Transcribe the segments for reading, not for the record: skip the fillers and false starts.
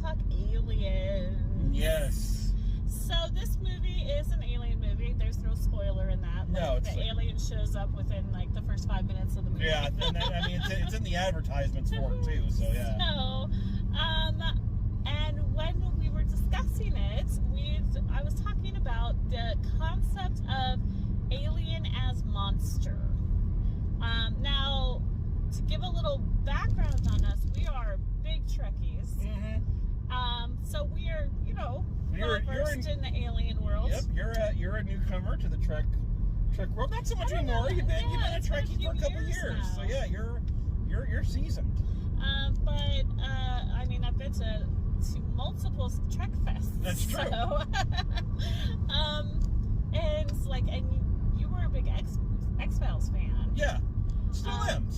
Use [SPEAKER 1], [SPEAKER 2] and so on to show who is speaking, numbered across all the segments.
[SPEAKER 1] talk aliens.
[SPEAKER 2] Yes.
[SPEAKER 1] So this movie is an alien movie. There's no spoiler in that.
[SPEAKER 2] No,
[SPEAKER 1] the alien shows up within like the first 5 minutes of the movie.
[SPEAKER 2] Yeah, and I mean it's in the advertisements for it too. So yeah.
[SPEAKER 1] So, and when we were discussing it, I was talking about the concept of alien as monster. Now, to give a little background on us, we are big Trekkies.
[SPEAKER 2] Mm-hmm.
[SPEAKER 1] So we are, well versed in the alien world.
[SPEAKER 2] Yep, you're a newcomer to the Trek world. Not so much anymore. You've been a Trekkie for a couple years.
[SPEAKER 1] Now.
[SPEAKER 2] So yeah, you're seasoned.
[SPEAKER 1] But I mean, I've been to multiple Trek fests.
[SPEAKER 2] That's true.
[SPEAKER 1] So, and you were a big X-Files fan.
[SPEAKER 2] Yeah, still am.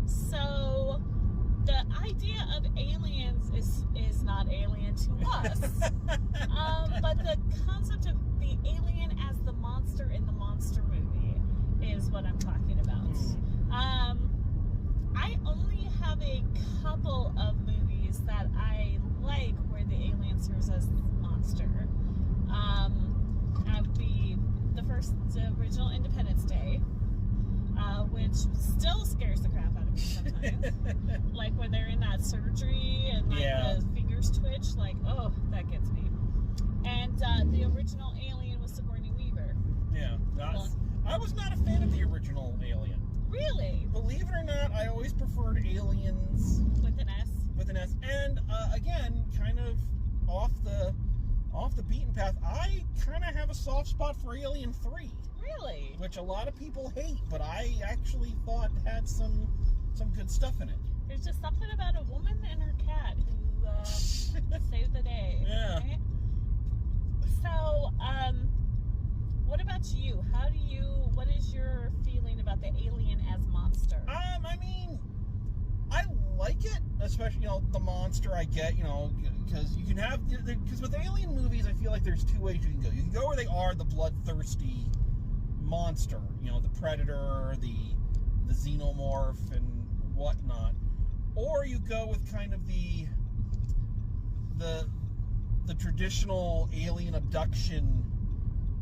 [SPEAKER 1] So the idea of aliens is not alien to us. But the concept of the alien as the monster in the monster movie is what I'm talking about. I only have a couple of movies that I like where the alien serves as the monster. That would be the original Independence Day, which still scares the crap out of me sometimes. Like when they're in that surgery and the fingers twitch, like, oh, that gets me. And the original Alien was Sigourney Weaver.
[SPEAKER 2] Yeah, I was not a fan of the original Alien.
[SPEAKER 1] Really?
[SPEAKER 2] Believe it or not, I always preferred Aliens
[SPEAKER 1] with an S.
[SPEAKER 2] With an S, and again, kind of off the beaten path. I kind of have a soft spot for Alien 3.
[SPEAKER 1] Really?
[SPEAKER 2] Which a lot of people hate, but I actually thought had some good stuff in it.
[SPEAKER 1] There's just something about a woman and her cat who saved the day.
[SPEAKER 2] Yeah.
[SPEAKER 1] Right? So, what about you? What is your feeling about the alien as monster?
[SPEAKER 2] I mean, I like it, especially, the monster I get, because you can have, because with alien movies, I feel like there's two ways you can go. You can go where they are the bloodthirsty monster, the predator, the xenomorph, and whatnot. Or you go with kind of the traditional alien abduction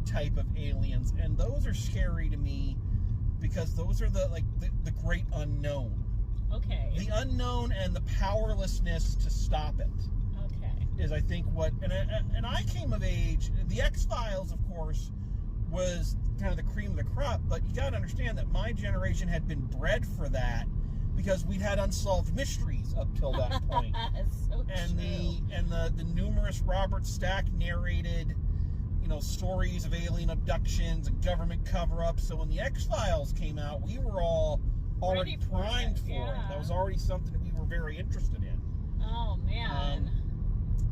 [SPEAKER 2] type of aliens, and those are scary to me because those are the great unknown.
[SPEAKER 1] Okay.
[SPEAKER 2] The unknown and the powerlessness to stop it.
[SPEAKER 1] Okay.
[SPEAKER 2] Is I think what and I came of age. The X-Files, of course, was kind of the cream of the crop, but you got to understand that my generation had been bred for that because we'd had unsolved mysteries up till that point.
[SPEAKER 1] So
[SPEAKER 2] and
[SPEAKER 1] true.
[SPEAKER 2] the numerous Robert Stack narrated stories of alien abductions and government cover-ups. So when the X-Files came out, we were all already primed for it. That was already something that we were very interested in.
[SPEAKER 1] Oh man!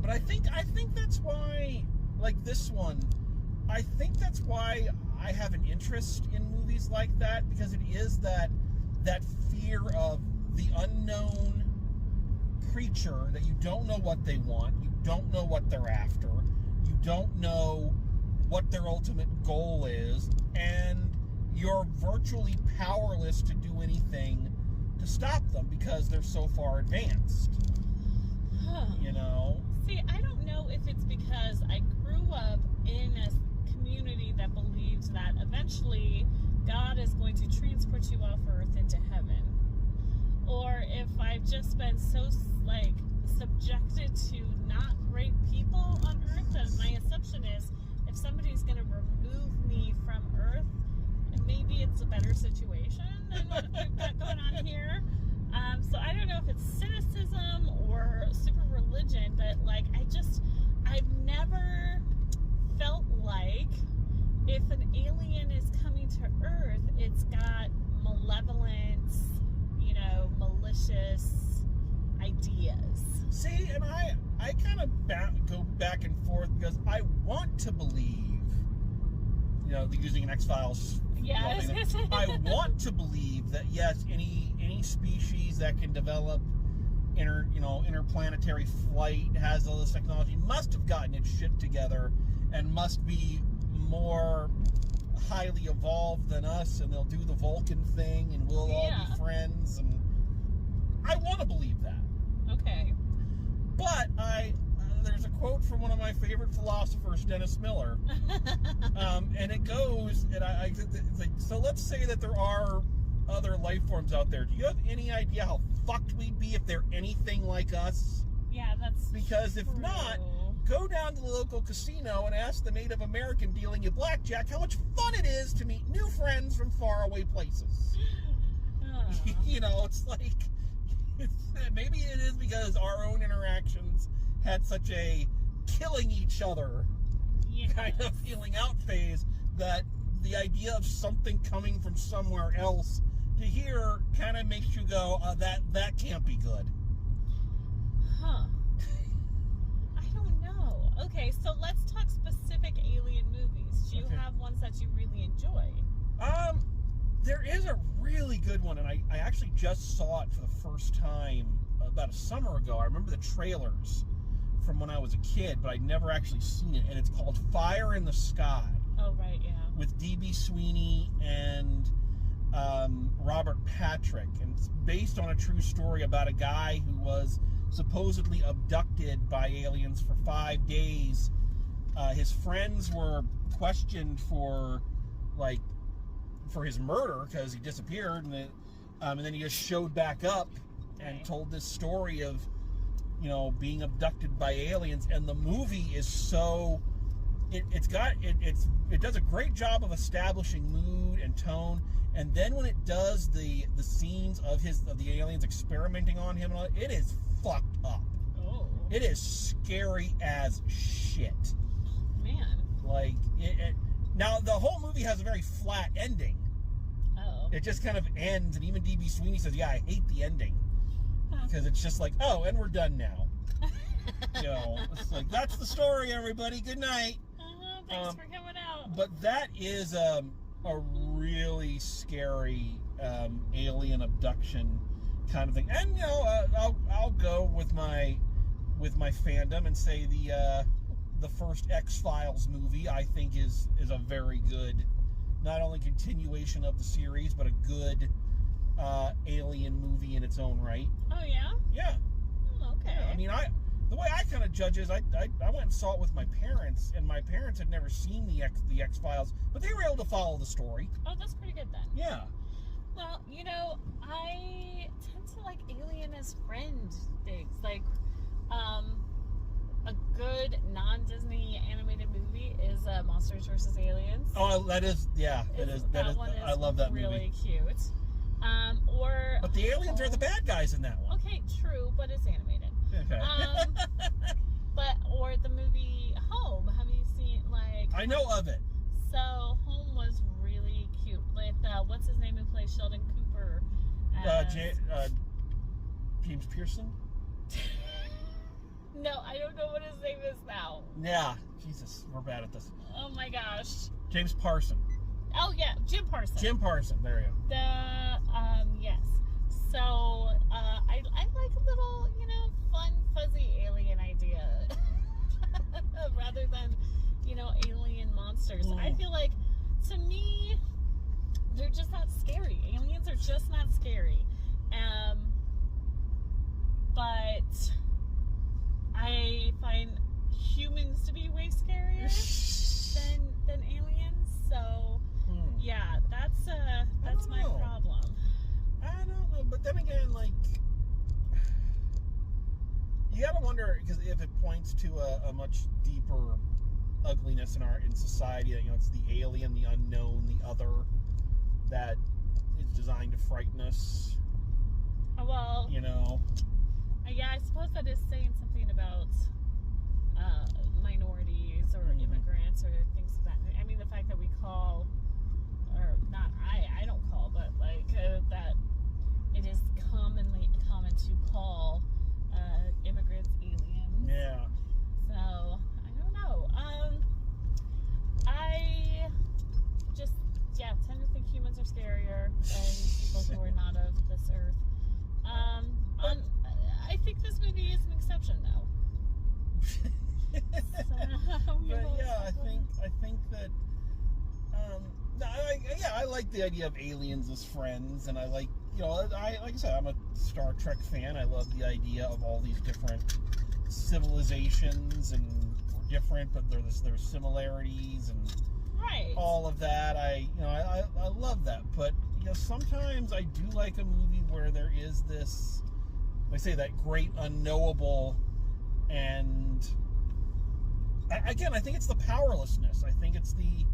[SPEAKER 2] But I think that's why, like this one, I think that's why I have an interest in movies like that, because it is that fear of the unknown creature that you don't know what they want, you don't know what they're after, you don't know what their ultimate goal is, and you're virtually powerless to do anything to stop them because they're so far advanced.
[SPEAKER 1] See, I don't know if it's because I grew up in a community that believes that eventually God is going to transport you off Earth into heaven, or if I've just been so subjected to not great people on Earth that my assumption is if somebody's going to remove me from Earth, maybe it's a better situation than what we've got going on here. So I don't know if it's cynicism or super religion, but I've never felt like if an alien is coming to Earth, it's got malevolence, malicious ideas.
[SPEAKER 2] See, and I kind of go back and forth because I want to believe, using an X-Files.
[SPEAKER 1] Yeah.
[SPEAKER 2] I want to believe that yes, any species that can develop interplanetary flight, has all this technology, must have gotten its shit together and must be more highly evolved than us, and they'll do the Vulcan thing and we'll all be friends, and I want to believe that.
[SPEAKER 1] Okay.
[SPEAKER 2] But there's a quote from one of my favorite philosophers, Dennis Miller, and it goes, and it's like, so let's say that there are other life forms out there. Do you have any idea how fucked we'd be if they're anything like us?
[SPEAKER 1] Yeah, that's
[SPEAKER 2] Because if
[SPEAKER 1] true.
[SPEAKER 2] not, go down to the local casino and ask the Native American dealing you blackjack how much fun it is to meet new friends from faraway places. You know, it's like, maybe it is because our own interactions had such a killing each other kind of feeling out phase that the idea of something coming from somewhere else to here kind of makes you go, that can't be good.
[SPEAKER 1] Huh. I don't know. Okay, so let's talk specific alien movies. Do you have ones that you really enjoy?
[SPEAKER 2] There is a really good one, and I actually just saw it for the first time about a summer ago. I remember the trailers from when I was a kid, but I'd never actually seen it, and it's called Fire in the Sky.
[SPEAKER 1] Oh, right, yeah.
[SPEAKER 2] With D.B. Sweeney and Robert Patrick, and it's based on a true story about a guy who was supposedly abducted by aliens for 5 days. His friends were questioned for his murder because he disappeared, and then he just showed back up and told this story of, you know, being abducted by aliens. And the movie is so it does a great job of establishing mood and tone, and then when it does the scenes of the aliens experimenting on him, it is fucked up.
[SPEAKER 1] Oh.
[SPEAKER 2] It is scary as shit.
[SPEAKER 1] Man.
[SPEAKER 2] Like now the whole movie has a very flat ending.
[SPEAKER 1] Oh.
[SPEAKER 2] It just kind of ends, and even D.B. Sweeney says, "Yeah, I hate the ending." Because it's just like, oh, and we're done now. You know, it's like, that's the story, everybody. Good night.
[SPEAKER 1] Thanks for coming out.
[SPEAKER 2] But that is a really scary alien abduction kind of thing. And you know, I'll go with my fandom and say the first X-Files movie I think is a very good, not only continuation of the series, but a good alien movie in its own right.
[SPEAKER 1] Oh yeah?
[SPEAKER 2] Yeah.
[SPEAKER 1] Okay.
[SPEAKER 2] Yeah, I mean, the way I kind of judge is I went and saw it with my parents, and my parents had never seen the X-Files, but they were able to follow the story.
[SPEAKER 1] Oh, that's pretty good then.
[SPEAKER 2] Yeah.
[SPEAKER 1] Well, you know, I tend to like alien as friend things. Like, a good non-Disney animated movie is Monsters vs. Aliens.
[SPEAKER 2] Oh, that is, yeah. That
[SPEAKER 1] one is
[SPEAKER 2] I love that movie.
[SPEAKER 1] Really cute.
[SPEAKER 2] But the aliens are the bad guys in that one.
[SPEAKER 1] Okay, true, but it's animated.
[SPEAKER 2] Okay.
[SPEAKER 1] Or the movie Home. Have you seen, like...
[SPEAKER 2] I know of it.
[SPEAKER 1] So, Home was really cute. With, what's his name who plays Sheldon Cooper?
[SPEAKER 2] James Pearson?
[SPEAKER 1] No, I don't know what his name is now.
[SPEAKER 2] Yeah. Jesus, we're bad at this.
[SPEAKER 1] Oh my gosh.
[SPEAKER 2] James Parson.
[SPEAKER 1] Oh yeah, Jim Parson.
[SPEAKER 2] Jim Parson, there you go.
[SPEAKER 1] Yes. So, I like a little, you know, fun, fuzzy alien idea. Rather than, you know, alien monsters. I feel like, to me, they're just not scary. Aliens are just not scary. But I find humans to be way scarier than aliens. So, yeah, that's my problem.
[SPEAKER 2] I don't know, but then again, like, you gotta wonder, because if it points to a much deeper ugliness in society, you know, it's the alien, the unknown, the other, that is designed to frighten us.
[SPEAKER 1] Well,
[SPEAKER 2] you know.
[SPEAKER 1] Yeah, I suppose that is saying something about minorities or immigrants or things of that. I mean, the fact that we call, or not, I don't call, but like that it is common to call immigrants aliens.
[SPEAKER 2] Yeah.
[SPEAKER 1] So I don't know. I just tend to think humans are scarier than people who are not of this earth. I think this movie is an exception, though.
[SPEAKER 2] I think that. I like the idea of aliens as friends, and I like, you know, like I said, I'm a Star Trek fan. I love the idea of all these different civilizations and we're different, but there's similarities and
[SPEAKER 1] Right.
[SPEAKER 2] all of that. I love that. But sometimes I do like a movie where there is this, like I say, that great unknowable, and again, I think it's the powerlessness. I think it's the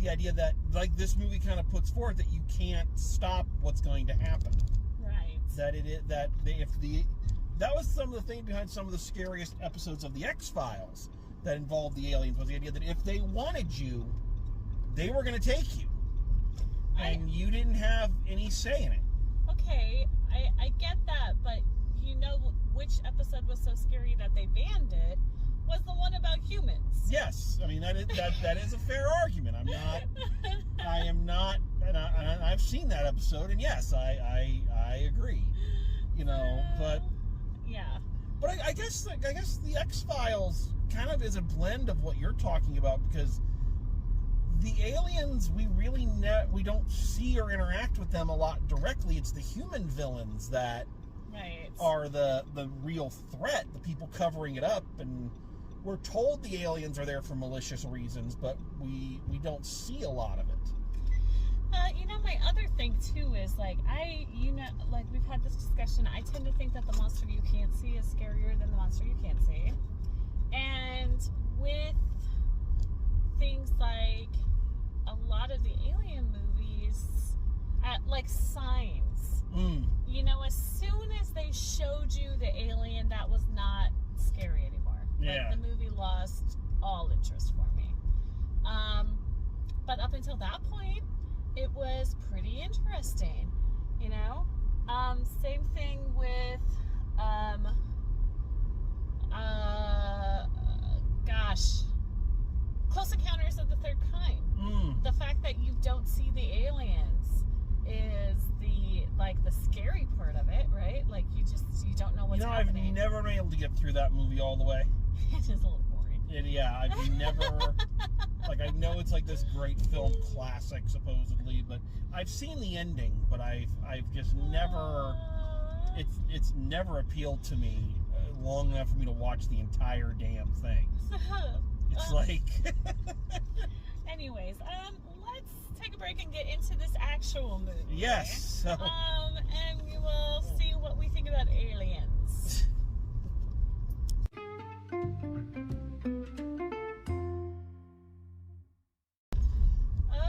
[SPEAKER 2] idea that, like, this movie kind of puts forth, that you can't stop what's going to happen.
[SPEAKER 1] Right.
[SPEAKER 2] That was some of the things behind some of the scariest episodes of the X-Files that involved the aliens, was the idea that if they wanted you, they were going to take you, and you didn't have any say in it.
[SPEAKER 1] Okay, I get that, but which episode was so scary that they banned it? Was the one about humans.
[SPEAKER 2] Yes, I mean that is a fair argument. I am not, and I've seen that episode, and yes, I agree. But
[SPEAKER 1] yeah.
[SPEAKER 2] But I guess the X-Files kind of is a blend of what you're talking about, because the aliens, we really we don't see or interact with them a lot directly. It's the human villains that are the real threat, the people covering it up, and we're told the aliens are there for malicious reasons, but we don't see a lot of it.
[SPEAKER 1] My other thing too is like we've had this discussion. I tend to think that the monster you can't see is scarier than the monster you can see, and with things like a lot of the alien movies, like Signs. As soon as they showed you the alien, that was not scary anymore.
[SPEAKER 2] Yeah.
[SPEAKER 1] Like, the movie lost all interest for me. But up until that point, it was pretty interesting. Same thing with Close Encounters of the Third Kind. The fact that you don't see the aliens is the scary part of it, right? Like, you don't know what's happening.
[SPEAKER 2] I've never been able to get through that movie all the way.
[SPEAKER 1] It is a little boring.
[SPEAKER 2] I've never I know it's like this great film classic supposedly, but I've seen the ending, but I've just never it's never appealed to me long enough for me to watch the entire damn thing. It's like
[SPEAKER 1] anyways, let's take a break and get into this actual movie.
[SPEAKER 2] Yes. So.
[SPEAKER 1] And we will see what we think about aliens.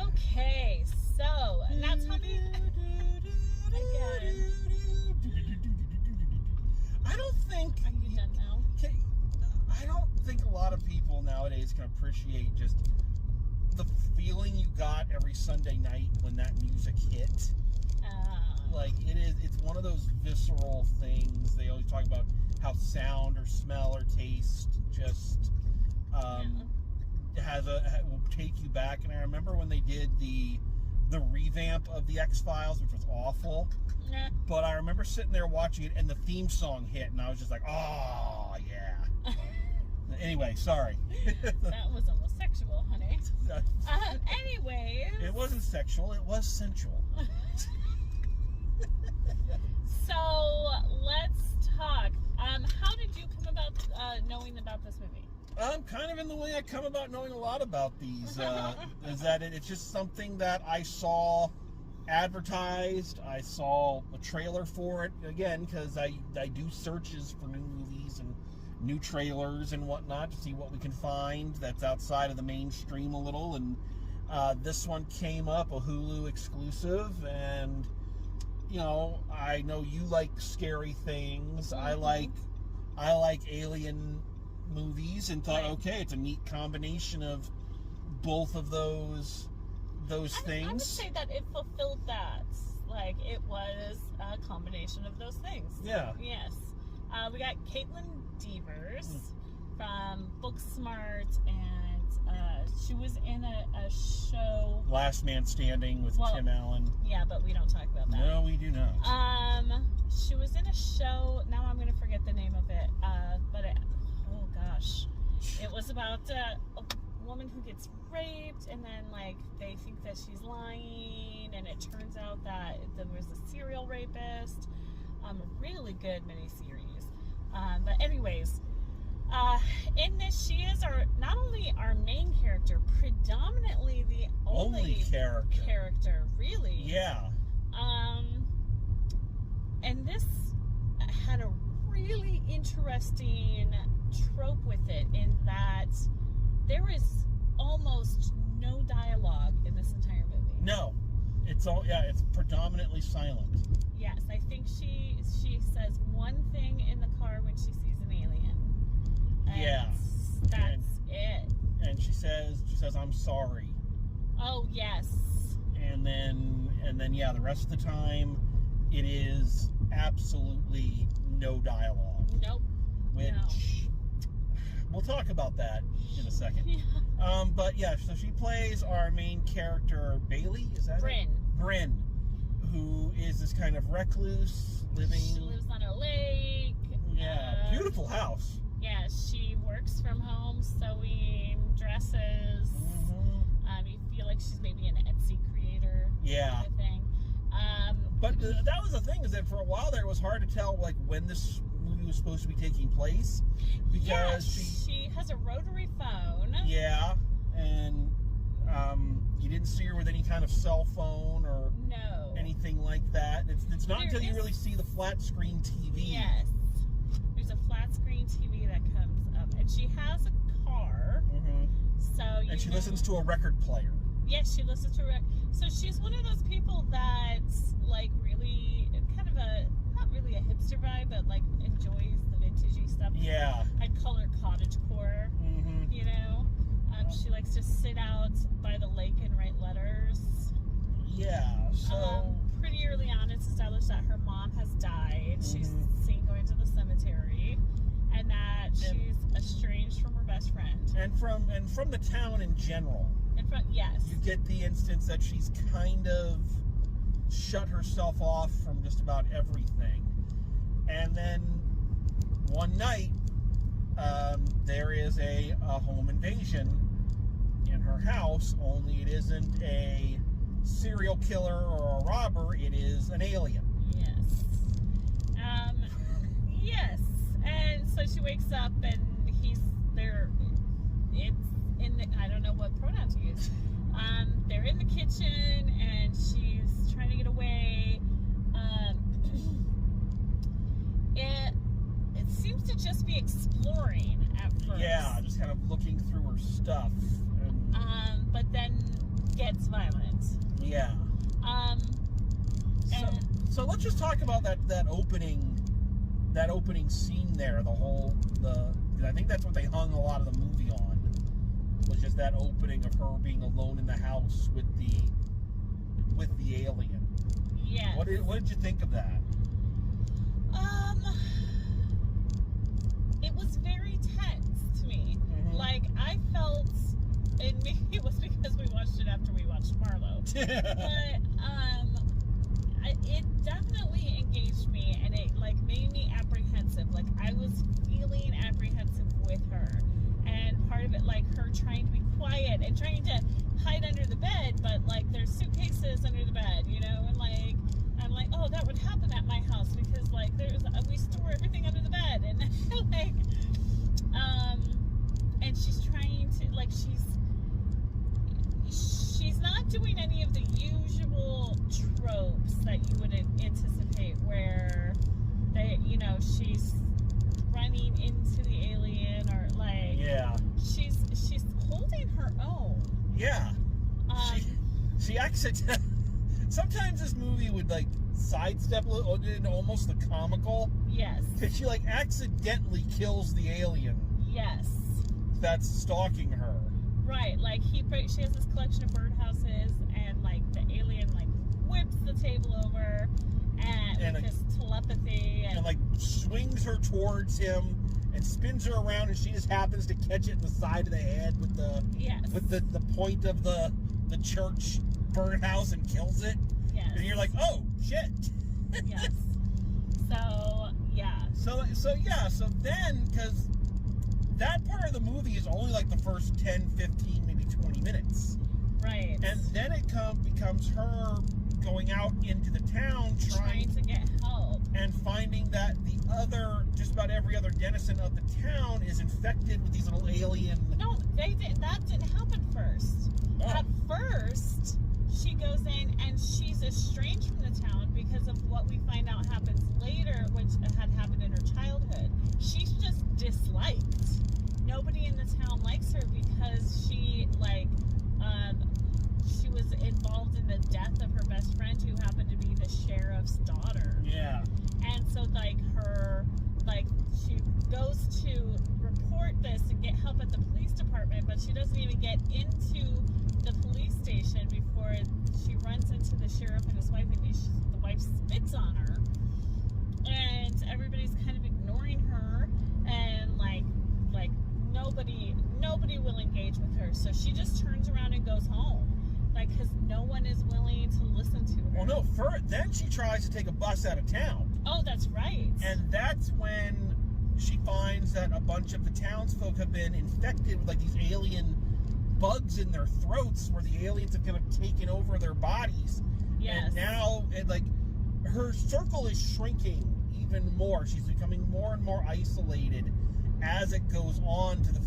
[SPEAKER 1] Okay, so now tell me again.
[SPEAKER 2] I don't think.
[SPEAKER 1] Are you done now?
[SPEAKER 2] I don't think a lot of people nowadays can appreciate just the feeling you got every Sunday night when that music hit. It's one of those visceral things. They always talk about how sound or smell or taste just will take you back. And I remember when they did the revamp of the X-Files, which was awful. But I remember sitting there watching it, and the theme song hit, and I was just like, oh yeah. Anyway, sorry.
[SPEAKER 1] That was almost sexual, honey. Anyway.
[SPEAKER 2] It wasn't sexual, it was sensual.
[SPEAKER 1] So, let's talk. How did you come about knowing about this movie?
[SPEAKER 2] Kind of in the way I come about knowing a lot about these, is that it's just something that I saw advertised. I saw a trailer for it, again, because I do searches for new movies and new trailers and whatnot to see what we can find that's outside of the mainstream a little, and this one came up, a Hulu exclusive, and I know you like scary things.
[SPEAKER 1] Mm-hmm.
[SPEAKER 2] I like alien movies, and thought,
[SPEAKER 1] Right.
[SPEAKER 2] okay, it's a neat combination of both of those things.
[SPEAKER 1] I would say that it fulfilled that. Like, it was a combination of those things.
[SPEAKER 2] Yeah.
[SPEAKER 1] Yes. We got Caitlin Devers from Booksmart, and she was in a show.
[SPEAKER 2] Last Man Standing with Tim Allen.
[SPEAKER 1] Yeah, but we don't talk about that.
[SPEAKER 2] No, we do not.
[SPEAKER 1] She was in a show. Now I'm going to forget the name of it. Oh gosh, it was about a woman who gets raped, and then they think that she's lying, and it turns out that there was a serial rapist. A really good miniseries. But anyways, In this, she is not only our main character, predominantly the only character, really.
[SPEAKER 2] Yeah.
[SPEAKER 1] And this had a really interesting trope with it in that there is almost no dialogue in this entire movie.
[SPEAKER 2] No, it's predominantly silent.
[SPEAKER 1] Yes, I think she says one thing in the car when she sees an alien. And that's it.
[SPEAKER 2] And she says, "I'm sorry."
[SPEAKER 1] Oh yes.
[SPEAKER 2] And then yeah, the rest of the time, it is absolutely no dialogue.
[SPEAKER 1] Nope.
[SPEAKER 2] Which we'll talk about that in a second.
[SPEAKER 1] Yeah.
[SPEAKER 2] But yeah, so she plays our main character, Bailey. Is that
[SPEAKER 1] Bryn.
[SPEAKER 2] it? Bryn, who is this kind of recluse living.
[SPEAKER 1] She lives on a lake.
[SPEAKER 2] Yeah, beautiful house.
[SPEAKER 1] Yeah, she works from home, sewing dresses.
[SPEAKER 2] Mm-hmm.
[SPEAKER 1] You feel like she's maybe an Etsy creator.
[SPEAKER 2] Yeah.
[SPEAKER 1] Kind of thing.
[SPEAKER 2] But that was the thing, is that for a while there, it was hard to tell like when this movie was supposed to be taking place, because
[SPEAKER 1] she has a rotary phone.
[SPEAKER 2] Yeah, and you didn't see her with any kind of cell phone or anything like that. It's not until you really see the flat screen TV.
[SPEAKER 1] Yes, there's a flat screen TV that comes up, and she has a car.
[SPEAKER 2] Mm-hmm.
[SPEAKER 1] So
[SPEAKER 2] and she listens to a record player.
[SPEAKER 1] Yes, she listens to a record. So she's one of those people that's like really kind of not really a hipster vibe, but like enjoys the vintagey stuff.
[SPEAKER 2] Yeah.
[SPEAKER 1] I'd call her cottagecore.
[SPEAKER 2] Mm-hmm.
[SPEAKER 1] You know, she likes to sit out by the lake and write letters.
[SPEAKER 2] Yeah. So
[SPEAKER 1] pretty early on, it's established that her mom has died.
[SPEAKER 2] Mm-hmm.
[SPEAKER 1] She's seen going to the cemetery, and that she's estranged from her best friend.
[SPEAKER 2] And from the town in general.
[SPEAKER 1] Yes.
[SPEAKER 2] You get the instance that she's kind of shut herself off from just about everything. And then one night, there is a home invasion in her house, only it isn't a serial killer or a robber, it is an alien.
[SPEAKER 1] Yes. Yes. And so she wakes up and he's there. It's in the, I don't know what pronoun to use. They're in the kitchen and she's trying to get away. It seems to just be exploring at first.
[SPEAKER 2] Yeah, just kind of looking through her stuff. And,
[SPEAKER 1] but then gets violent.
[SPEAKER 2] Yeah. So let's just talk about that opening scene there. I think that's what they hung a lot of the movie on. Was just that opening of her being alone in the house with the alien.
[SPEAKER 1] Yeah.
[SPEAKER 2] What did you think of that?
[SPEAKER 1] It was very tense to me.
[SPEAKER 2] Mm-hmm.
[SPEAKER 1] Like I felt, and maybe it was because we watched it after we watched Marlowe. But it definitely engaged me, and it like made me apprehensive. Like I was feeling apprehensive with her. And part of it, like her trying to be quiet and trying to hide under the bed, but like there's suitcases under the bed, you know, and like I'm like, oh, that would happen at my house because like we store everything under the bed, and like, and she's trying to like she's not doing any of the usual tropes that you would anticipate, where they, you know, she's running into the alien or like she's holding her own.
[SPEAKER 2] Yeah. She accidentally. Sometimes this movie would like sidestep a little into almost the comical.
[SPEAKER 1] Yes.
[SPEAKER 2] Because she like accidentally kills the alien.
[SPEAKER 1] Yes.
[SPEAKER 2] That's stalking her.
[SPEAKER 1] Right. Like she has this collection of birdhouses, and like the alien like whips the table over, and with his telepathy,
[SPEAKER 2] and like swings her towards him and spins her around, and she just happens to catch it in the side of the head with the point of the church birdhouse and kills it.
[SPEAKER 1] Yes.
[SPEAKER 2] And you're like, oh shit.
[SPEAKER 1] Yes. So yeah.
[SPEAKER 2] So then, because that part of the movie is only like the first 10, 15, maybe 20 minutes.
[SPEAKER 1] Right.
[SPEAKER 2] And then it becomes her going out into the town trying
[SPEAKER 1] to get help.
[SPEAKER 2] And finding that the other, just about every other denizen of the town is infected with these little alien...
[SPEAKER 1] No, that didn't happen first.
[SPEAKER 2] Oh.
[SPEAKER 1] At first, she goes in and she's estranged from the town because of what we find out happens later, which had happened in her childhood. She's just disliked. Nobody in the town likes her because she was involved in the death of her best friend, who happened to be the sheriff's daughter.
[SPEAKER 2] Yeah.
[SPEAKER 1] And so she goes to report this and get help at the police department, but she doesn't even get into the police station before she runs into the sheriff and his wife, and the wife spits on her, and everybody's kind of ignoring her, and like nobody will engage with her, so she just turns around and goes home, because no one is willing to listen to her.
[SPEAKER 2] Well, no, then she tries to take a bus out of town.
[SPEAKER 1] Oh, that's right.
[SPEAKER 2] And that's when she finds that a bunch of the townsfolk have been infected with these alien bugs in their throats, where the aliens have kind of taken over their bodies.
[SPEAKER 1] Yes.
[SPEAKER 2] And now, her circle is shrinking even more. She's becoming more and more isolated as it goes on to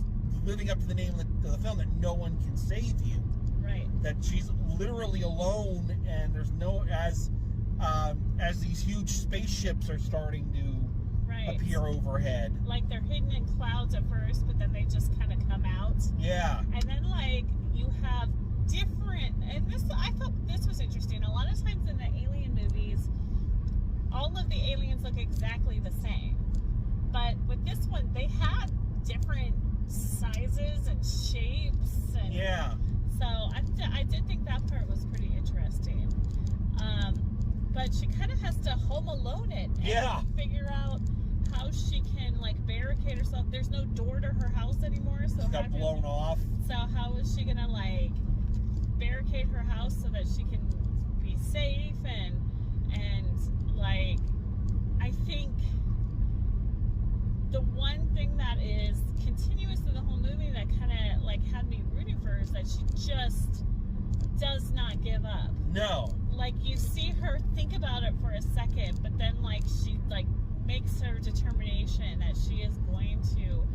[SPEAKER 2] living up to the name of the film, that no one can save you.
[SPEAKER 1] Right.
[SPEAKER 2] That she's literally alone, and there's no, as these huge spaceships are starting to appear overhead.
[SPEAKER 1] Like, they're hidden in clouds at first, but then they just kind of come out.
[SPEAKER 2] Yeah.
[SPEAKER 1] And then you have different, and I thought this was interesting. A lot of times in the alien movies, all of the aliens look exactly the same. But with this one, they had different sizes and shapes. And
[SPEAKER 2] yeah.
[SPEAKER 1] So I did think that part was pretty interesting. But she kind of has to home alone it and figure out how she can barricade herself. There's no door to her house anymore, so
[SPEAKER 2] she got blown off.
[SPEAKER 1] So how is she gonna barricade her house so that she can be safe and I think the one thing that is continuous in the whole movie that kind of had me rooting for her is that she just does not give up.
[SPEAKER 2] No.
[SPEAKER 1] You see her think about it for a second, but then she makes her determination that she is going to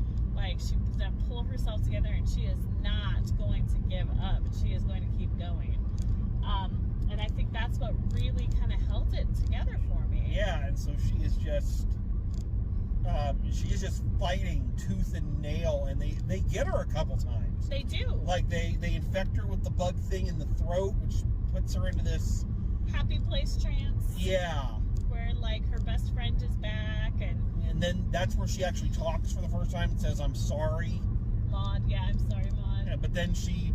[SPEAKER 1] she's gonna pull herself together, and she is not going to give up. She is going to keep going. And I think that's what really kind of held it together for me.
[SPEAKER 2] Yeah, and so she is just fighting tooth and nail, and they get her a couple times.
[SPEAKER 1] They do.
[SPEAKER 2] They infect her with the bug thing in the throat, which puts her into this
[SPEAKER 1] happy place trance.
[SPEAKER 2] Yeah.
[SPEAKER 1] Where her best friend is back,
[SPEAKER 2] and then that's where she actually talks for the first time and says, "I'm sorry,
[SPEAKER 1] Maud." Yeah, I'm sorry, Maud.
[SPEAKER 2] Yeah, but then she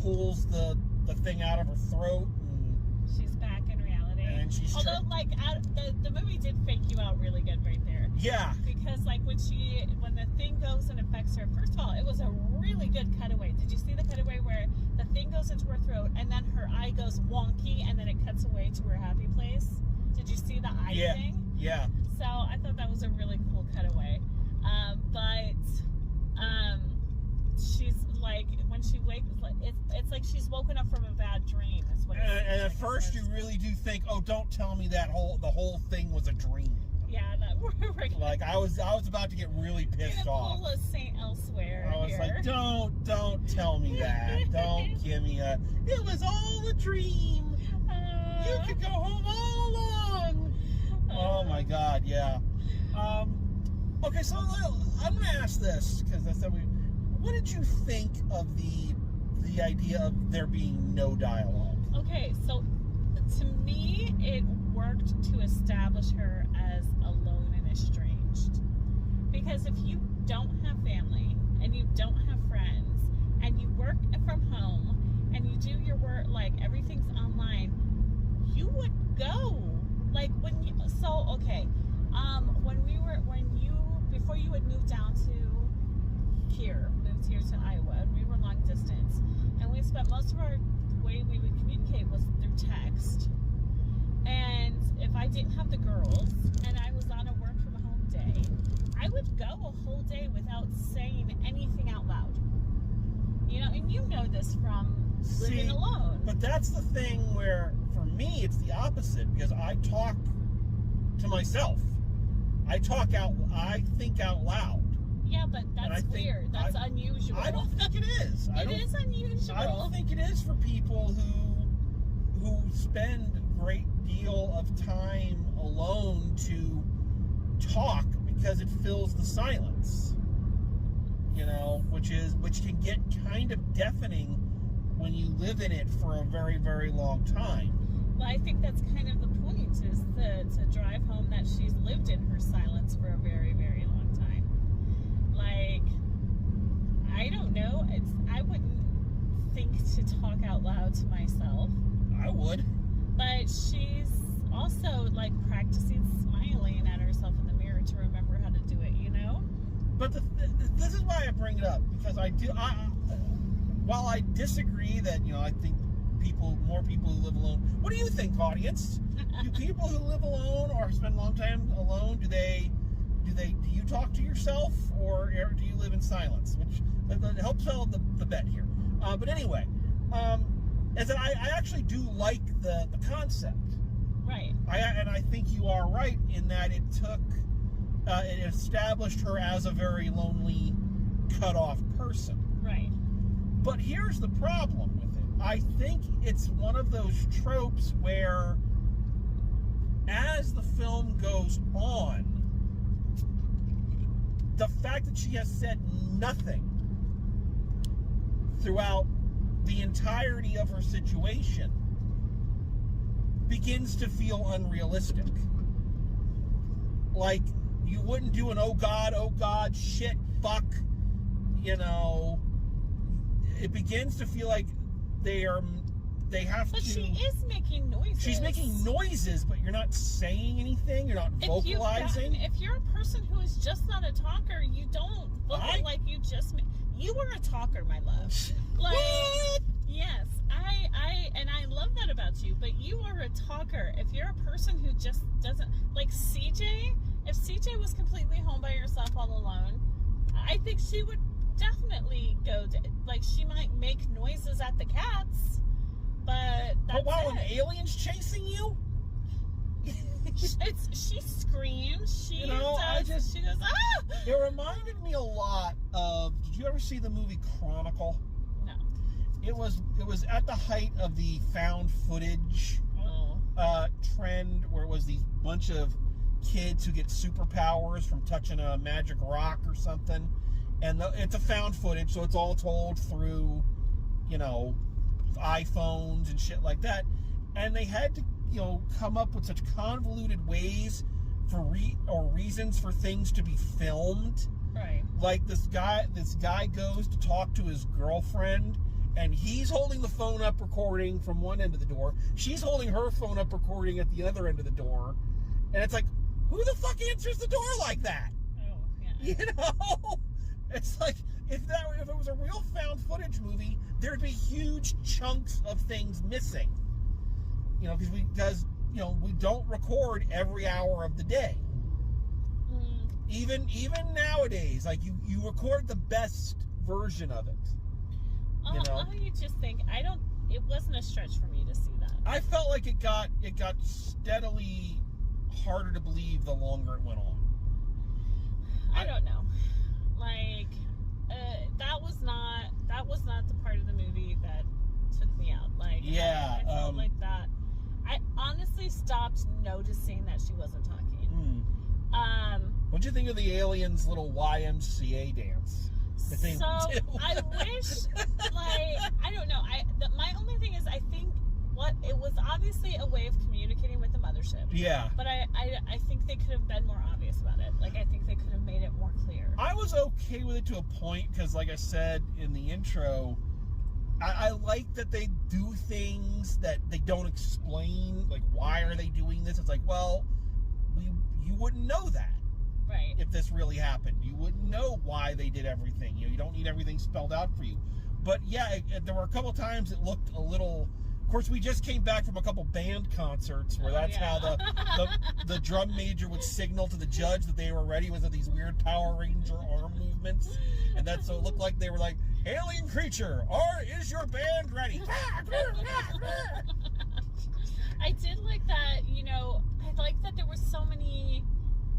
[SPEAKER 2] pulls the thing out of her throat, and
[SPEAKER 1] she's back in reality.
[SPEAKER 2] And she's
[SPEAKER 1] although the movie did fake you out really good right there.
[SPEAKER 2] Yeah.
[SPEAKER 1] Because when the thing goes and affects her, first of all, it was a really good cutaway. Did you see the cutaway where the thing goes into her throat and then her eye goes wonky and then it cuts away to her happy place? Did you see the eye thing?
[SPEAKER 2] Yeah.
[SPEAKER 1] So I thought that was a really cool cutaway. She's when she wakes, it's like she's woken up from a bad dream. Is what
[SPEAKER 2] and at first you really do think, oh, don't tell me the whole thing was a dream.
[SPEAKER 1] Yeah, that we're
[SPEAKER 2] I was about to get really pissed off.
[SPEAKER 1] Pull a Saint Elsewhere.
[SPEAKER 2] I was like, don't tell me that. Don't give me it was all a dream. You could go home all along. Oh my God, yeah. Okay, so I'm gonna ask this because I said what did you think of the idea of there being no dialogue?
[SPEAKER 1] Okay, so to me, it worked to establish her as alone and estranged. Because if you don't have family and you don't have friends and you work from home and you do your work, everything's online, you would go. Before you had moved here to Iowa, and we were long distance, and we spent most of our way we would communicate was through text. And if I didn't have the girls and I was on a work from home day, I would go a whole day without saying anything out loud. And you know this from living alone.
[SPEAKER 2] But that's the thing where, for me, it's the opposite, because I talk to myself. I think out loud.
[SPEAKER 1] Yeah, but that's weird. That's unusual.
[SPEAKER 2] I don't think it is.
[SPEAKER 1] It is unusual.
[SPEAKER 2] I don't think it is for people who spend a great deal of time alone to talk, because it fills the silence. You know, which can get kind of deafening when you live in it for a very, very long time.
[SPEAKER 1] Well, I think that's kind of the point, is to drive home that she's lived in her silence for a very, very long time. Like, I don't know. I wouldn't think to talk out loud to myself.
[SPEAKER 2] I would.
[SPEAKER 1] But she's also, like, practicing smiling at herself in the mirror to remember how to do it, you know?
[SPEAKER 2] But this is why I bring it up, because while I disagree that, you know, I think more people who live alone. What do you think, audience? Do people who live alone or spend a long time alone, do you talk to yourself, or do you live in silence? Which helps sell the bet here. But anyway, as I actually do like the concept.
[SPEAKER 1] Right.
[SPEAKER 2] And I think you are right in that it established her as a very lonely, cut off person.
[SPEAKER 1] Right.
[SPEAKER 2] But here's the problem with it. I think it's one of those tropes where, as the film goes on, the fact that she has said nothing throughout the entirety of her situation begins to feel unrealistic. Like, you wouldn't do an oh God, shit, fuck, you know. It begins to feel like they have
[SPEAKER 1] but
[SPEAKER 2] to...
[SPEAKER 1] she is making noises.
[SPEAKER 2] She's making noises, but you're not saying anything. You're not vocalizing.
[SPEAKER 1] If you're a person who is just not a talker, you don't look like you just... You are a talker, my love. Like,
[SPEAKER 2] what?
[SPEAKER 1] Yes, I love that about you, but you are a talker. If you're a person who just doesn't... Like CJ, if CJ was completely home by herself all alone, I think she would definitely go to... Like, she might make noises at the cats, but that's
[SPEAKER 2] while an alien's chasing you?
[SPEAKER 1] She screams. She she goes, ah!
[SPEAKER 2] It reminded me a lot of... Did you ever see the movie Chronicle?
[SPEAKER 1] No.
[SPEAKER 2] It was at the height of the found footage trend, where it was these bunch of kids who get superpowers from touching a magic rock or something. And it's a found footage, so it's all told through, you know, iPhones and shit like that. And they had to, you know, come up with such convoluted ways for reasons for things to be filmed.
[SPEAKER 1] Right.
[SPEAKER 2] Like this guy goes to talk to his girlfriend, and he's holding the phone up recording from one end of the door. She's holding her phone up recording at the other end of the door. And it's like, who the fuck answers the door like that?
[SPEAKER 1] Oh, yeah.
[SPEAKER 2] You know? It's like, if it was a real found footage movie, there'd be huge chunks of things missing. You know, because you know, we don't record every hour of the day. Even nowadays, like you record the best version of it. You know?
[SPEAKER 1] You just think it wasn't a stretch for me to see that.
[SPEAKER 2] I felt like it got steadily harder to believe the longer it went on.
[SPEAKER 1] I don't know. Like, that was not the part of the movie that took me out. Like,
[SPEAKER 2] yeah,
[SPEAKER 1] I felt like that. I honestly stopped noticing that she wasn't talking.
[SPEAKER 2] What'd you think of the aliens' little YMCA dance?
[SPEAKER 1] I wish, like, I don't know. My only thing is, I think it was obviously a way of communicating with the mothership.
[SPEAKER 2] Yeah.
[SPEAKER 1] But I think they could have been more obvious about it. Like, I think they could have made it more clear.
[SPEAKER 2] I was okay with it to a point, because like I said in the intro, I like that they do things that they don't explain. Like, why are they doing this? It's like, well, you wouldn't know that.
[SPEAKER 1] Right.
[SPEAKER 2] If this really happened, you wouldn't know why they did everything. You don't need everything spelled out for you. But yeah, there were a couple times it looked a little... Of course, we just came back from a couple band concerts where that's how the drum major would signal to the judge that they were ready with these weird Power Ranger arm movements. And that's so it looked like they were like, alien creature, is your band ready?
[SPEAKER 1] I did like that, you know, I like that there were so many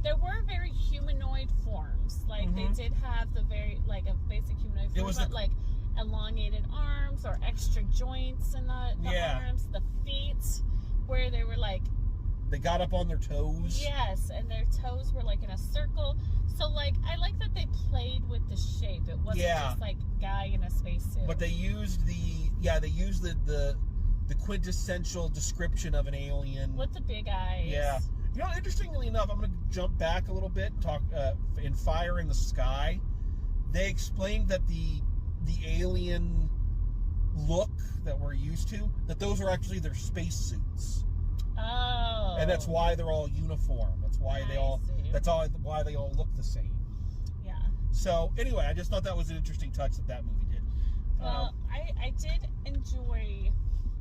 [SPEAKER 1] there were very humanoid forms. Like they did have the very like a basic humanoid form, but like elongated arms or extra joints in the arms, the feet where they were like
[SPEAKER 2] they got up on their toes.
[SPEAKER 1] Yes, and their toes were like in a circle. So like I like that they played with the shape. It wasn't just like guy in a spacesuit.
[SPEAKER 2] But they used the quintessential description of an alien
[SPEAKER 1] with the big eyes.
[SPEAKER 2] Yeah. You know, interestingly enough, I'm going to jump back a little bit and talk in Fire in the Sky. They explained that the alien look that we're used to, that those are actually their spacesuits.
[SPEAKER 1] Oh.
[SPEAKER 2] And that's why they're all uniform. That's why why they all look the same.
[SPEAKER 1] Yeah.
[SPEAKER 2] So anyway, I just thought that was an interesting touch that movie did.
[SPEAKER 1] Well, I did enjoy.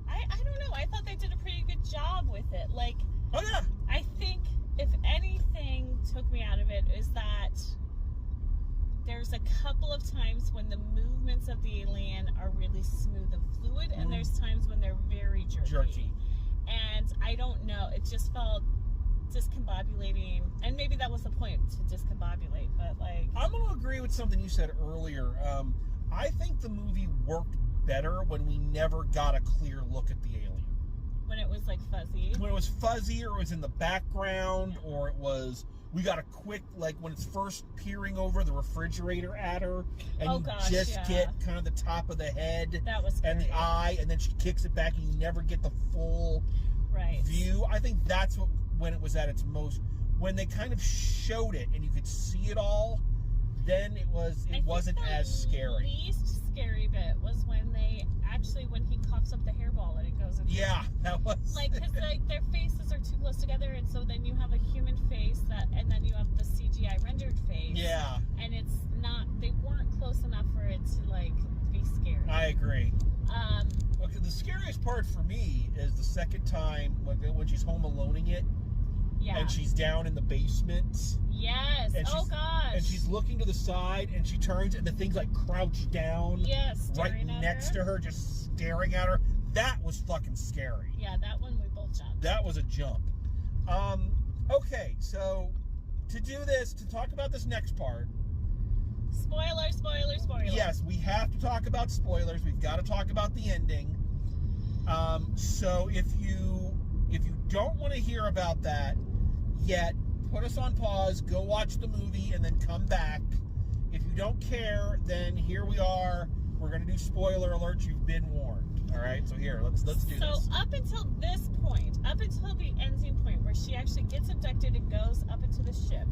[SPEAKER 1] I don't know. I thought they did a pretty good job with it. Like.
[SPEAKER 2] Oh yeah.
[SPEAKER 1] I think if anything took me out of it is that there's a couple of times when the movements of the alien are really smooth and fluid, and there's times when they're very jerky. And I don't know, it just felt discombobulating, and maybe that was the point, to discombobulate, but like...
[SPEAKER 2] I'm going to agree with something you said earlier. I think the movie worked better when we never got a clear look at the alien.
[SPEAKER 1] When it was like fuzzy? When
[SPEAKER 2] it was fuzzy, or it was in the background, or it was... We got a quick, like when it's first peering over the refrigerator at her, and get kind of the top of the head and the eye, and then she kicks it back, and you never get the full view. I think that's when it was at its most. When they kind of showed it and you could see it all, then it wasn't as scary.
[SPEAKER 1] The least scary bit was when he coughs up the hairball and it goes into
[SPEAKER 2] that was
[SPEAKER 1] like, because like their faces are too close together, and so then you have a human face and then you have the CGI rendered face, and it's not, they weren't close enough for it to like be scary.
[SPEAKER 2] I agree. Okay, the scariest part for me is the second time when she's home aloneing it. And she's down in the basement.
[SPEAKER 1] Yes.
[SPEAKER 2] And
[SPEAKER 1] gosh.
[SPEAKER 2] And she's looking to the side, and she turns, and the thing's like crouched down.
[SPEAKER 1] Yes.
[SPEAKER 2] Right next to her, just staring at her. That was fucking scary.
[SPEAKER 1] Yeah, that one we both jumped.
[SPEAKER 2] That was a jump. Okay, so to do this, to talk about this next part.
[SPEAKER 1] Spoiler.
[SPEAKER 2] Yes, we have to talk about spoilers. We've got to talk about the ending. So if you don't want to hear about that yet, put us on pause, go watch the movie, and then come back. If you don't care, then here we are. We're going to do spoiler alert. You've been warned. All right, so here, let's do this.
[SPEAKER 1] So up until this point, up until the ending point where she actually gets abducted and goes up into the ship,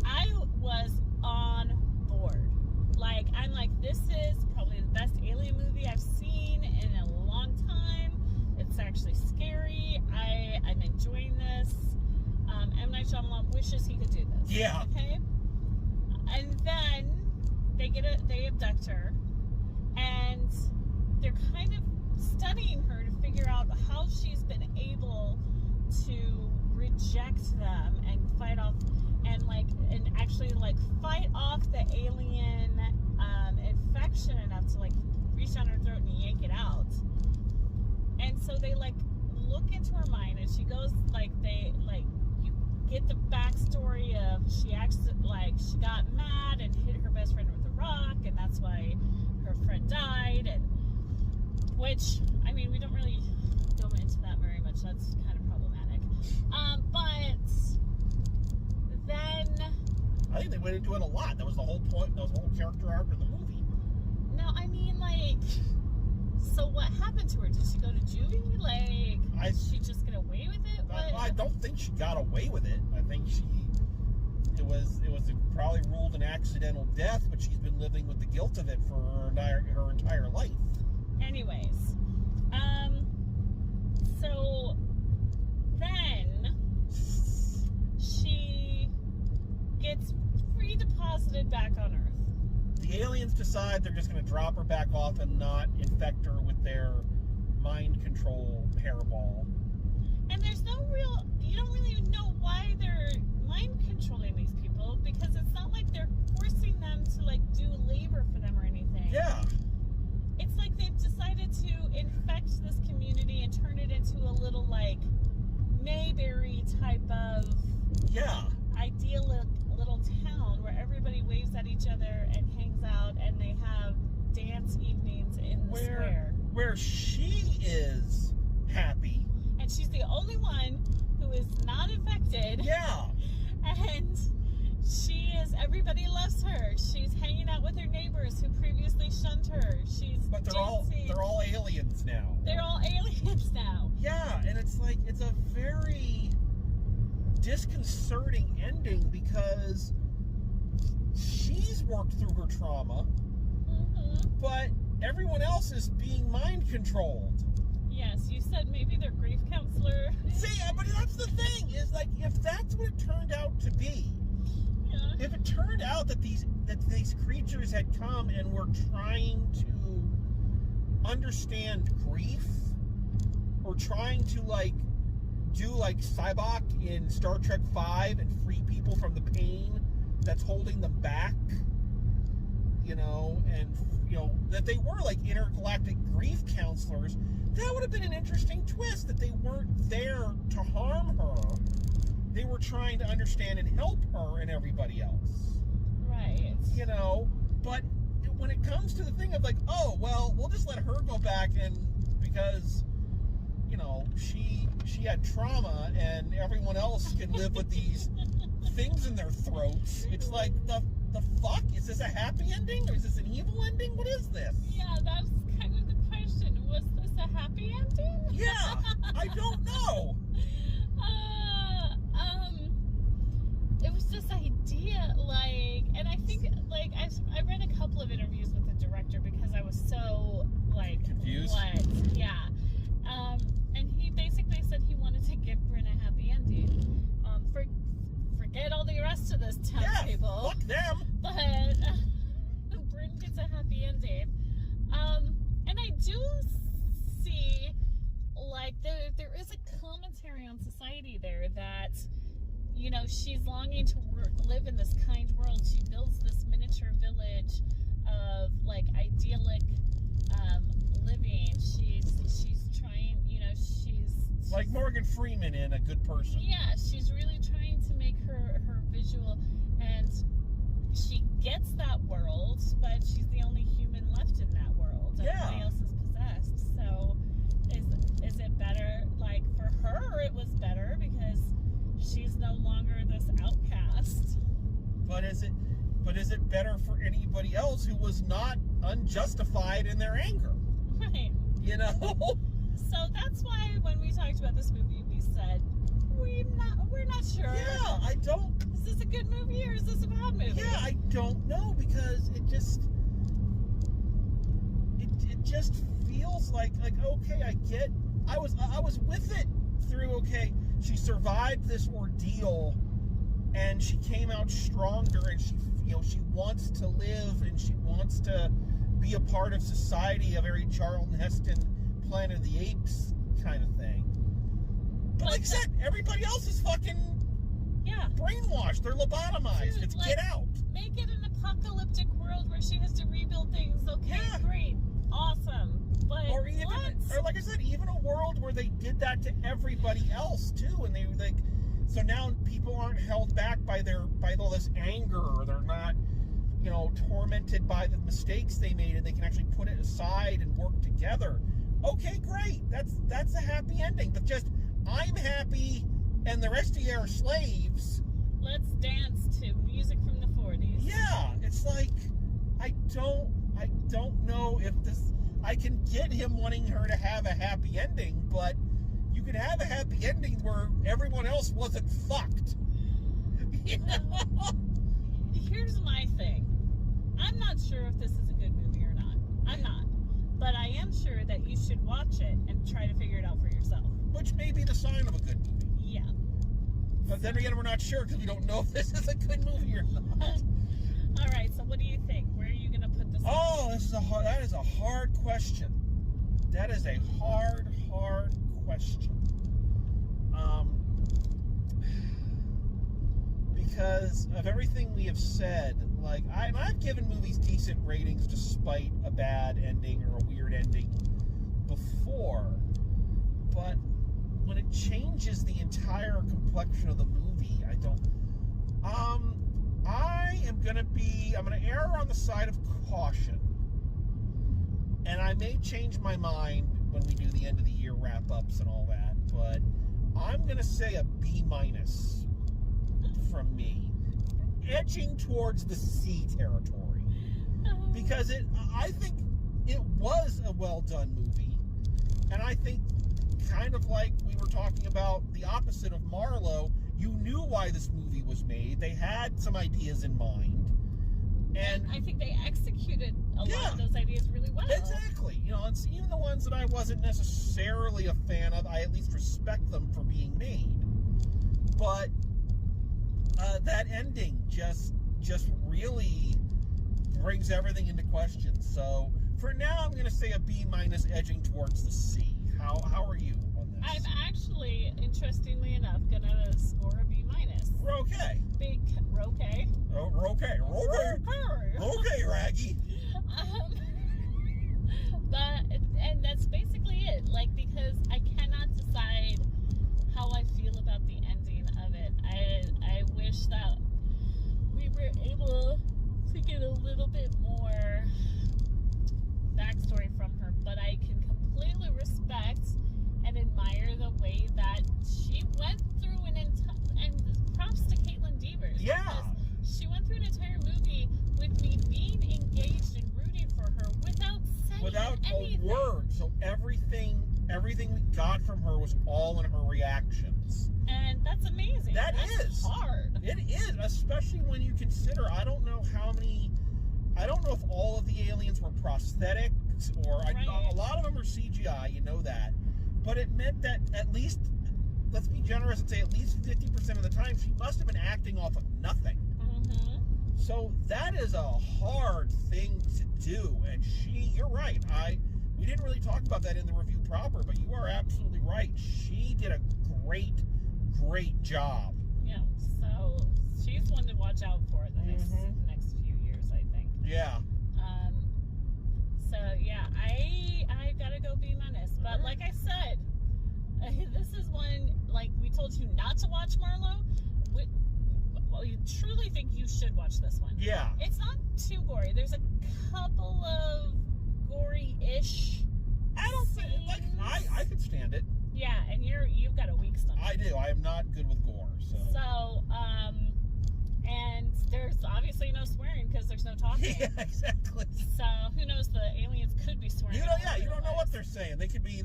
[SPEAKER 1] I was on board. Like, I'm like, this is probably the best alien movie I've seen in a long time. It's actually scary. I'm enjoying this. M. Night Shyamalan wishes he could do this.
[SPEAKER 2] Yeah.
[SPEAKER 1] Okay? And then they abduct her, and they're kind of studying her to figure out how she's been able to reject them and fight off and actually fight off the alien infection enough to reach down her throat and yank it out. And so they look into her mind, and she goes you get the backstory of she got mad and hit her best friend with a rock, and that's why her friend died, and which, I mean, we don't really go into that very much. That's kind of problematic. But then
[SPEAKER 2] I think they went into it a lot. That was the whole point. That was the whole character arc of the movie.
[SPEAKER 1] No, I mean, so what happened to her? Did she go to juvie? Did she just get away with it?
[SPEAKER 2] I don't think she got away with it. I think it was probably ruled an accidental death, but she's been living with the guilt of it for her entire life. Anyways,
[SPEAKER 1] so then she gets redeposited back on Earth.
[SPEAKER 2] The aliens decide they're just going to drop her back off and not infect her with their mind control hairball.
[SPEAKER 1] And there's you don't really know why they're mind controlling these people, because it's not like they're forcing them to do labor for them or anything.
[SPEAKER 2] Yeah.
[SPEAKER 1] It's like they've decided to infect this community and turn it into a little Mayberry type of ideal
[SPEAKER 2] Yeah.
[SPEAKER 1] And everybody loves her. She's hanging out with her neighbors who previously shunned her.
[SPEAKER 2] But they're all aliens now.
[SPEAKER 1] They're all aliens now.
[SPEAKER 2] Yeah, and it's like, it's a very disconcerting ending because she's worked through her trauma, but everyone else is being mind controlled.
[SPEAKER 1] Yes, you said maybe their grief counselor.
[SPEAKER 2] See, but that's the thing, is like, if that's what it turned out to be,
[SPEAKER 1] Yeah.
[SPEAKER 2] if it turned out that these creatures had come and were trying to understand grief, or trying to do like Sybok in Star Trek V and free people from the pain that's holding them back, and that they were like intergalactic grief counselors, that would have been an interesting twist, that they weren't there to harm her. They were trying to understand and help her and everybody else.
[SPEAKER 1] Right.
[SPEAKER 2] But when it comes to the thing of like, oh, well, we'll just let her go back, and because, she had trauma and everyone else can live with these things in their throats. It's like, the fuck? Is this a happy ending, or is this an evil ending? What is this?
[SPEAKER 1] Yeah, that's kind of the question. Was this a happy ending?
[SPEAKER 2] Yeah, I don't know.
[SPEAKER 1] It was this idea, and I think, I read a couple of interviews with the director because I was so,
[SPEAKER 2] confused?
[SPEAKER 1] What? Yeah. And he basically said he wanted to give Bryn a happy ending. Forget all the rest of this townspeople.
[SPEAKER 2] Fuck them.
[SPEAKER 1] But Bryn gets a happy ending. And I do see, there is a commentary on society there that, she's longing to live in this kind world. She builds this miniature village of, idyllic living. She's trying, she's...
[SPEAKER 2] Like Morgan Freeman in A Good Person.
[SPEAKER 1] Yeah, she's really trying to make her visual, and she gets that world, but she's the only human left in that world. Everybody else is possessed. So is it better? For her, it was better because she's no longer this outcast.
[SPEAKER 2] But is it better for anybody else who was not unjustified in their anger?
[SPEAKER 1] Right. So that's why when we talked about this movie, we said we're not sure.
[SPEAKER 2] Yeah, I don't.
[SPEAKER 1] Is this a good movie or is this a bad movie?
[SPEAKER 2] Yeah, I don't know, because it just feels like okay, I get. I was with it through. Okay, she survived this ordeal, and she came out stronger, and she wants to live, and she wants to be a part of society, a very Charlton Heston Planet of the Apes kind of thing. But like I said, everybody else is fucking brainwashed. They're lobotomized.
[SPEAKER 1] Dude,
[SPEAKER 2] it's get out.
[SPEAKER 1] Make it an apocalyptic world where she has to rebuild things. Okay, great, awesome. But
[SPEAKER 2] or like I said, even a world where they did that to everybody else too, and they so now people aren't held back by all this anger, or they're not tormented by the mistakes they made, and they can actually put it aside and work together. Okay, great. That's a happy ending. But just, I'm happy and the rest of you are slaves.
[SPEAKER 1] Let's dance to music from the 40s.
[SPEAKER 2] Yeah, it's like, I don't know if this, I can get him wanting her to have a happy ending, but you can have a happy ending where everyone else wasn't fucked.
[SPEAKER 1] Here's my thing. I'm not sure if this is a good movie or not. I'm not. But I am sure that you should watch it and try to figure it out for yourself.
[SPEAKER 2] Which may be the sign of a good movie.
[SPEAKER 1] Yeah.
[SPEAKER 2] But then again, we're not sure because we don't know if this is a good movie or not.
[SPEAKER 1] All right, so what do you think? Where are you going to put this?
[SPEAKER 2] Oh, that is a hard question. That is a hard question. Because of everything we have said, I've given movies decent ratings despite a bad ending or a weird ending before, but when it changes the entire complexion of the movie, I don't. I'm gonna err on the side of caution, and I may change my mind when we do the end of the year wrap ups and all that, but I'm gonna say a B-. edging towards the C territory. Because I think it was a well-done movie. And I think, kind of like we were talking about the opposite of Marlowe, you knew why this movie was made. They had some ideas in mind. And
[SPEAKER 1] I think they executed a lot of those ideas really well.
[SPEAKER 2] Exactly. You know, and even the ones that I wasn't necessarily a fan of, I at least respect them for being made. But that ending just really brings everything into question. So for now, I'm going to say a B- edging towards the C. How are you on this?
[SPEAKER 1] I'm actually, interestingly enough, going to score a B-.
[SPEAKER 2] We're okay.
[SPEAKER 1] Okay.
[SPEAKER 2] We're okay. Okay, Raggy.
[SPEAKER 1] And that's basically it. Like, because I cannot decide how I feel about the ending of it. I wish that we were able to get a little bit more backstory from her, but I can completely respect and admire the way that she went through and props to Caitlin Devers.
[SPEAKER 2] Yeah.
[SPEAKER 1] Because she went through an entire movie with me being engaged and rooting for her without anything.
[SPEAKER 2] A word. So everything we got from her was all in her reactions.
[SPEAKER 1] And that's amazing.
[SPEAKER 2] That's
[SPEAKER 1] is hard.
[SPEAKER 2] It is, especially when you consider, I don't know if all of the aliens were prosthetics or a lot of them are CGI, you know that. But it meant that at least, let's be generous and say at least 50% of the time, she must have been acting off of nothing.
[SPEAKER 1] Mm-hmm.
[SPEAKER 2] So that is a hard thing to do. And you're right. We didn't really talk about that in the review proper, but you are absolutely right. She did a great job.
[SPEAKER 1] Yeah, so she's one to watch out for the next few years, I think.
[SPEAKER 2] Yeah.
[SPEAKER 1] So yeah, I gotta go B-. But like I said, this is one, like we told you not to watch Marlowe. Well, you truly think you should watch this one.
[SPEAKER 2] Yeah.
[SPEAKER 1] It's not too gory. There's a couple of gory-ish.
[SPEAKER 2] I don't think, like, I could stand it.
[SPEAKER 1] Yeah, and you've got a weak stomach.
[SPEAKER 2] I do. I am not good with gore, so.
[SPEAKER 1] And there's obviously no swearing because there's no talking.
[SPEAKER 2] Yeah, exactly.
[SPEAKER 1] So who knows? The aliens could be swearing.
[SPEAKER 2] You don't know what they're saying. They could be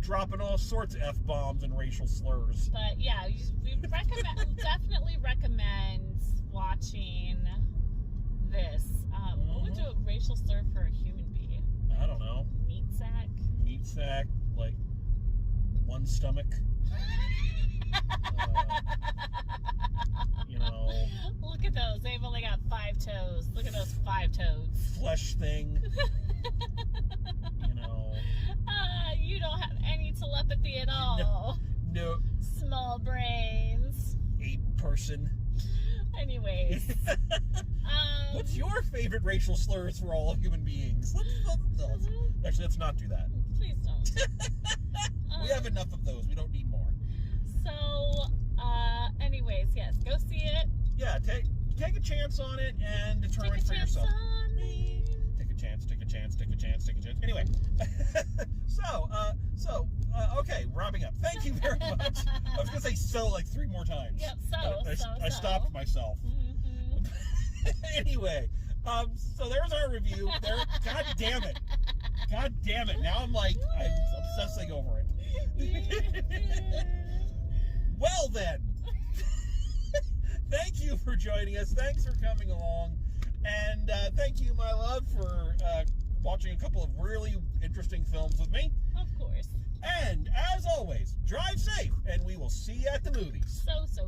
[SPEAKER 2] dropping all sorts of F-bombs and racial slurs.
[SPEAKER 1] But yeah, we definitely recommend watching this. What would do a racial slur for a human being?
[SPEAKER 2] I don't know.
[SPEAKER 1] Meat sack,
[SPEAKER 2] like one stomach.
[SPEAKER 1] Look at those. They've only got 5 toes. Look at those 5 toads.
[SPEAKER 2] Flesh thing.
[SPEAKER 1] You don't have any telepathy at all.
[SPEAKER 2] No.
[SPEAKER 1] Small brains.
[SPEAKER 2] Ape person.
[SPEAKER 1] Anyways.
[SPEAKER 2] What's your favorite racial slurs for all human beings? Actually, let's not do that.
[SPEAKER 1] Please don't.
[SPEAKER 2] We have enough of those. We don't need more.
[SPEAKER 1] So, anyways, yes, go see it.
[SPEAKER 2] Yeah, take a chance on it and determine for yourself.
[SPEAKER 1] On me.
[SPEAKER 2] Take a chance. Anyway, okay, wrapping up. Thank you very much. I was going to say like 3 more times.
[SPEAKER 1] Yep,
[SPEAKER 2] I stopped myself.
[SPEAKER 1] Mm-hmm.
[SPEAKER 2] Anyway, so there's our review. God damn it. Now I'm obsessing over it. Well then, thank you for joining us. Thanks for coming along. And thank you, my love, for watching a couple of really interesting films with me.
[SPEAKER 1] Of course.
[SPEAKER 2] And as always, drive safe, and we will see you at the movies.
[SPEAKER 1] So